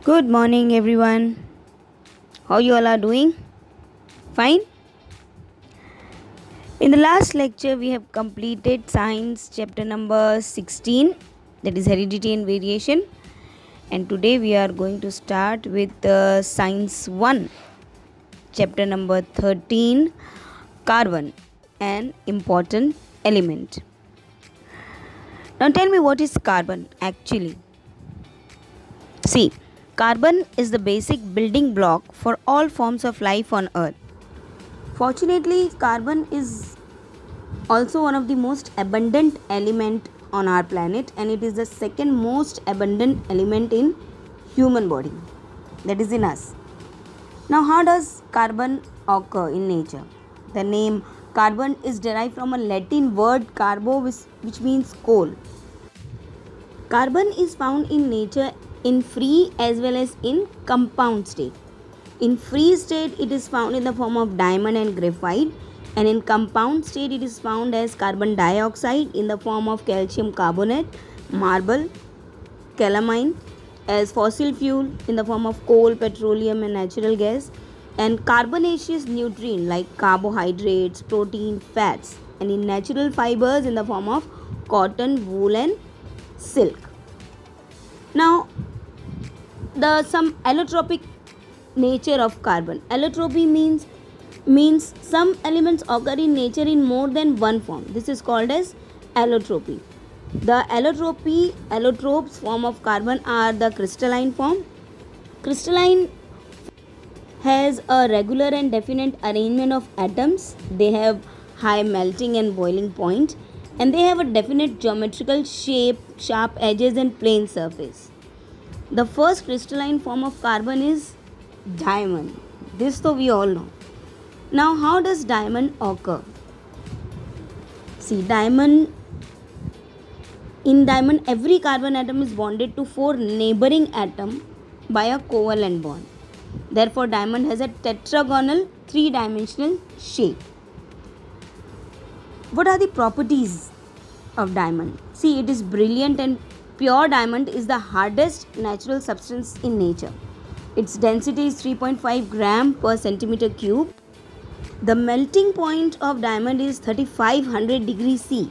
Good morning, everyone. How you all are doing? Fine. In the last lecture, we have completed science chapter number 16, that is heredity and variation. And today we are going to start with science 1, chapter number 13, carbon, an important element. Now tell me, what is carbon actually? See, carbon is the basic building block for all forms of life on earth. Fortunately, carbon is also one of the most abundant element on our planet, and it is the second most abundant element in human body, that is in us. Now, how does carbon occur in nature? The name carbon is derived from a Latin word carbo, which means coal. Carbon is found in nature in free as well as in compound state. In free state, it is found in the form of diamond and graphite, and in compound state, it is found as carbon dioxide in the form of calcium carbonate, marble, calamine, as fossil fuel in the form of coal, petroleum, and natural gas, and carbonaceous nutrient like carbohydrates, protein, fats, and in natural fibers in the form of cotton, wool, and silk. Now, the some allotropic nature of carbon. Allotropy means some elements occur in nature in more than one form. This is called as allotropy. The allotropes form of carbon are the crystalline form. Crystalline has a regular and definite arrangement of atoms. They have high melting and boiling point, and they have a definite geometrical shape, sharp edges, and plane surface. The first crystalline form of carbon is diamond. This though we all know. Now, how does diamond occur? See, in diamond, every carbon atom is bonded to 4 neighboring atoms by a covalent bond. Therefore, diamond has a tetragonal 3-dimensional shape. What are the properties of diamond? See, it is brilliant, and pure diamond is the hardest natural substance in nature. Its density is 3.5 gram per centimeter cube. The melting point of diamond is 3500 degrees C.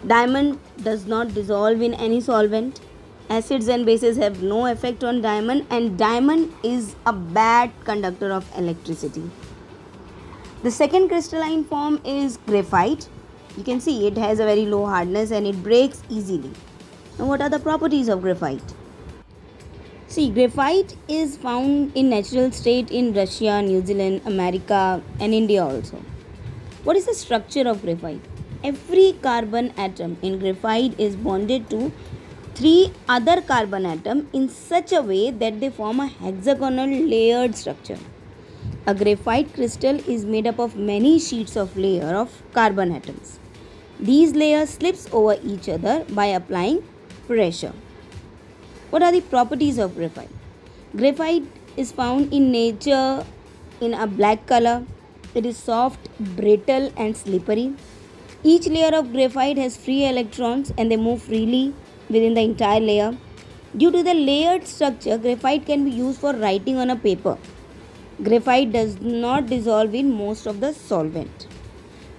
Diamond does not dissolve in any solvent. Acids and bases have no effect on diamond, and diamond is a bad conductor of electricity. The second crystalline form is graphite. You can see it has a very low hardness and it breaks easily. Now, what are the properties of graphite? See, graphite is found in natural state in Russia, New Zealand, America, and India also. What is the structure of graphite? Every carbon atom in graphite is bonded to 3 other carbon atoms in such a way that they form a hexagonal layered structure. A graphite crystal is made up of many sheets of layer of carbon atoms. These layers slips over each other by applying pressure. What are the properties of graphite? Graphite is found in nature in a black color. It is soft, brittle, and slippery. Each layer of graphite has free electrons and they move freely within the entire layer. Due to the layered structure, graphite can be used for writing on a paper. Graphite does not dissolve in most of the solvent.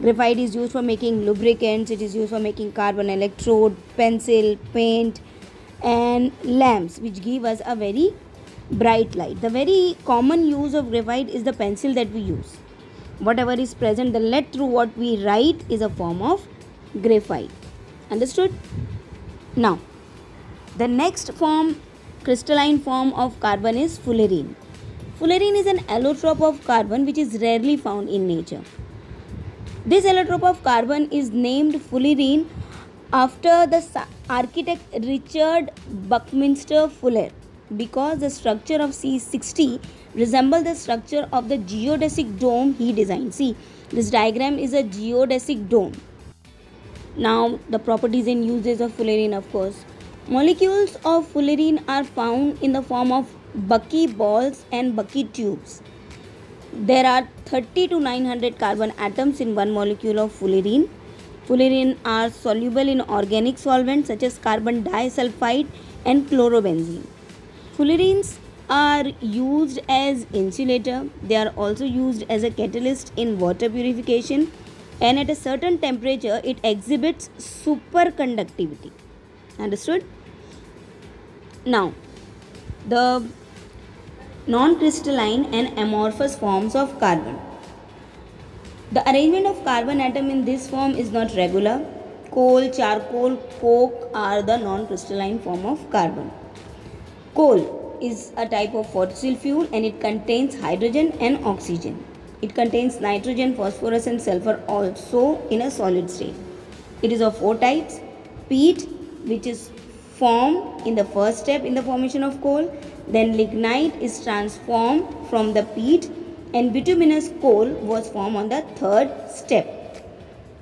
Graphite is used for making lubricants. It is used for making carbon electrode, pencil, paint, and lamps, which give us a very bright light. The very common use of graphite is the pencil that we use. Whatever is present, the lead through what we write is a form of graphite. Understood? Now, the next form, crystalline form of carbon is fullerene. Fullerene is an allotrope of carbon which is rarely found in nature. This allotrope of carbon is named fullerene after the architect Richard Buckminster Fuller, because the structure of C60 resembles the structure of the geodesic dome he designed. See, this diagram is a geodesic dome. Now, the properties and uses of fullerene, of course. Molecules of fullerene are found in the form of buckyballs and bucky tubes. There are 30 to 900 carbon atoms in one molecule of fullerene. Fullerene are soluble in organic solvents such as carbon disulfide and chlorobenzene. Fullerenes are used as insulator. They are also used as a catalyst in water purification, and at a certain temperature it exhibits superconductivity. Understood? Now, the non-crystalline and amorphous forms of carbon. The arrangement of carbon atom in this form is not regular. Coal, charcoal, coke are the non-crystalline form of carbon. Coal is a type of fossil fuel and it contains hydrogen and oxygen. It contains nitrogen, phosphorus and sulfur also in a solid state. It is of four types. Peat, which is formed in the first step in the formation of coal. Then lignite is transformed from the peat, and bituminous coal was formed on the third step.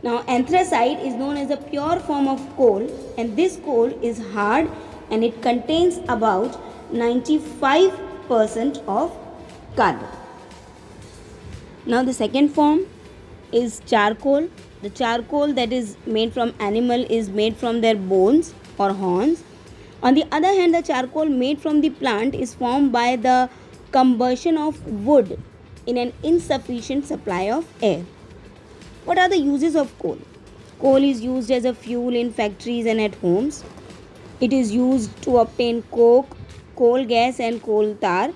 Now anthracite is known as a pure form of coal, and this coal is hard and it contains about 95% of carbon. Now the second form is charcoal. The charcoal that is made from animal is made from their bones or horns. On the other hand, the charcoal made from the plant is formed by the combustion of wood in an insufficient supply of air. What are the uses of coal? Coal is used as a fuel in factories and at homes. It is used to obtain coke, coal gas and coal tar.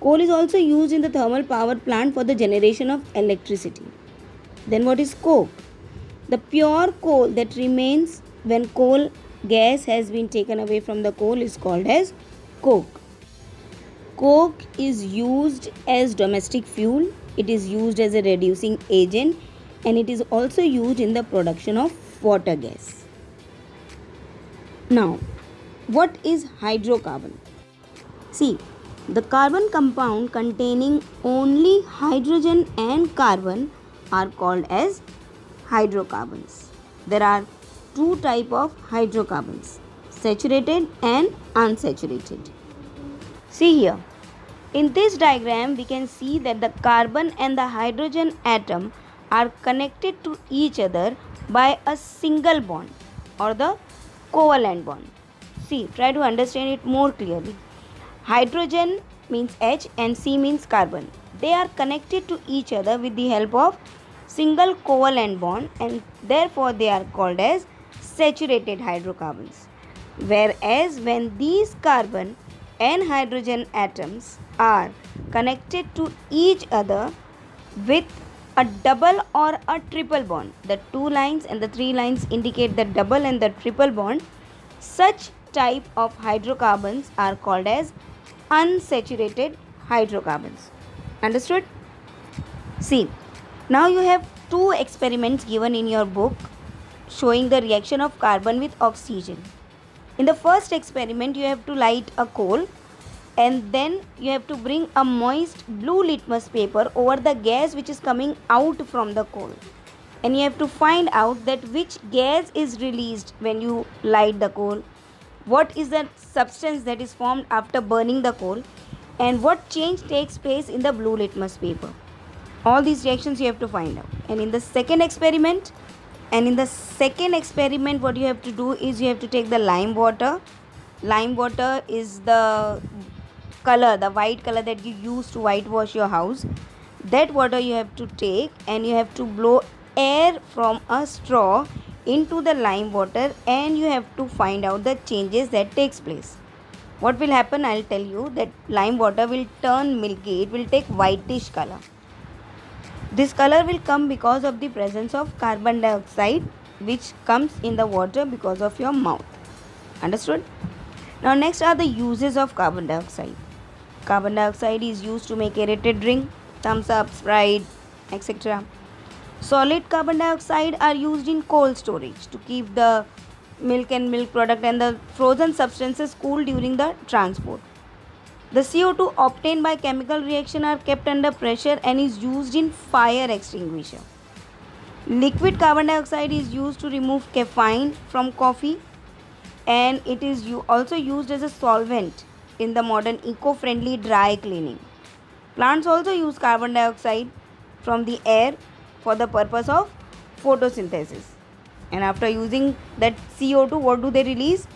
Coal is also used in the thermal power plant for the generation of electricity. Then what is coke? The pure coal that remains when coal gas has been taken away from the coal is called as coke. Coke is used as domestic fuel. It is used as a reducing agent and it is also used in the production of water gas. Now, what is hydrocarbon? See, the carbon compound containing only hydrogen and carbon are called as hydrocarbons. There are two types of hydrocarbons, saturated and unsaturated. See here, in this diagram we can see that the carbon and the hydrogen atom are connected to each other by a single bond or the covalent bond. See, try to understand it more clearly. Hydrogen means H and C means carbon. They are connected to each other with the help of single covalent bond and therefore they are called as saturated hydrocarbons. Whereas when these carbon and hydrogen atoms are connected to each other with a double or a triple bond, the two lines and the three lines indicate the double and the triple bond, such type of hydrocarbons are called as unsaturated hydrocarbons. Understood? See, now you have two experiments given in your book showing the reaction of carbon with oxygen. In the first experiment, you have to light a coal and then you have to bring a moist blue litmus paper over the gas which is coming out from the coal. And you have to find out that which gas is released when you light the coal, what is the substance that is formed after burning the coal, and what change takes place in the blue litmus paper. All these reactions you have to find out. And in the second experiment, what you have to do is you have to take the lime water. Lime water is the color, the white color that you use to whitewash your house. That water you have to take and you have to blow air from a straw into the lime water and you have to find out the changes that takes place. What will happen? I'll tell you that lime water will turn milky. It will take whitish color. This color will come because of the presence of carbon dioxide which comes in the water because of your mouth. Understood? Now next are the uses of carbon dioxide. Carbon dioxide is used to make aerated drink, thumbs up, Sprite, etc. Solid carbon dioxide are used in cold storage to keep the milk and milk product and the frozen substances cool during the transport. The CO2 obtained by chemical reaction are kept under pressure and is used in fire extinguisher. Liquid carbon dioxide is used to remove caffeine from coffee and it is also used as a solvent in the modern eco-friendly dry cleaning. Plants also use carbon dioxide from the air for the purpose of photosynthesis. And after using that CO2, what do they release?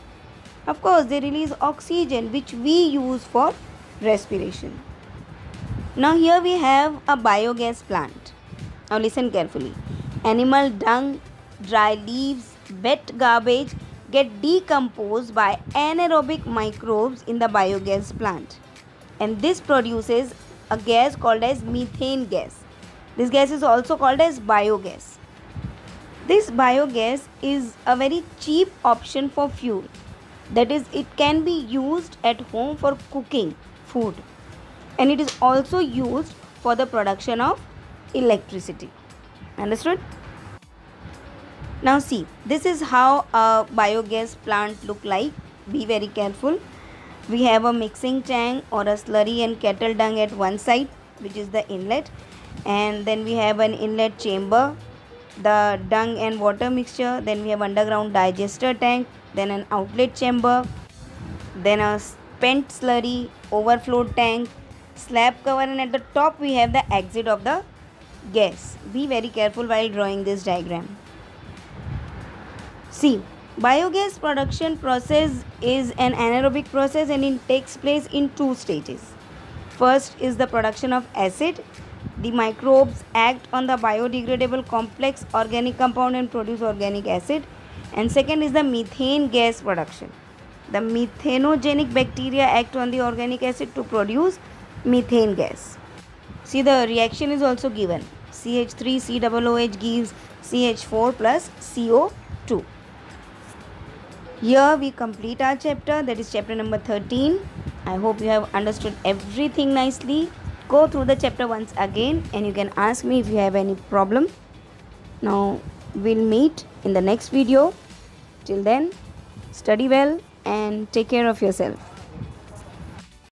Of course, they release oxygen which we use for respiration. Now here we have a biogas plant. Now listen carefully. Animal dung, dry leaves, wet garbage get decomposed by anaerobic microbes in the biogas plant. And this produces a gas called as methane gas. This gas is also called as biogas. This biogas is a very cheap option for fuel. That is, it can be used at home for cooking food, and it is also used for the production of electricity. Understood? Now see, this is how a biogas plant look like. Be very careful. We have a mixing tank or a slurry and kettle dung at one side, which is the inlet, and then we have an inlet chamber, the dung and water mixture, then we have underground digester tank, then an outlet chamber, then a spent slurry, overflow tank, slab cover, and at the top we have the exit of the gas. Be very careful while drawing this diagram. See, biogas production process is an anaerobic process and it takes place in two stages. First is the production of acid. The microbes act on the biodegradable complex organic compound and produce organic acid. And second is the methane gas production. The methanogenic bacteria act on the organic acid to produce methane gas. See, the reaction is also given. CH3COOH gives CH4 plus CO2. Here we complete our chapter, that is chapter number 13. I hope you have understood everything nicely. Go through the chapter once again and you can ask me if you have any problem. Now we'll meet in the next video. Till then, study well and take care of yourself.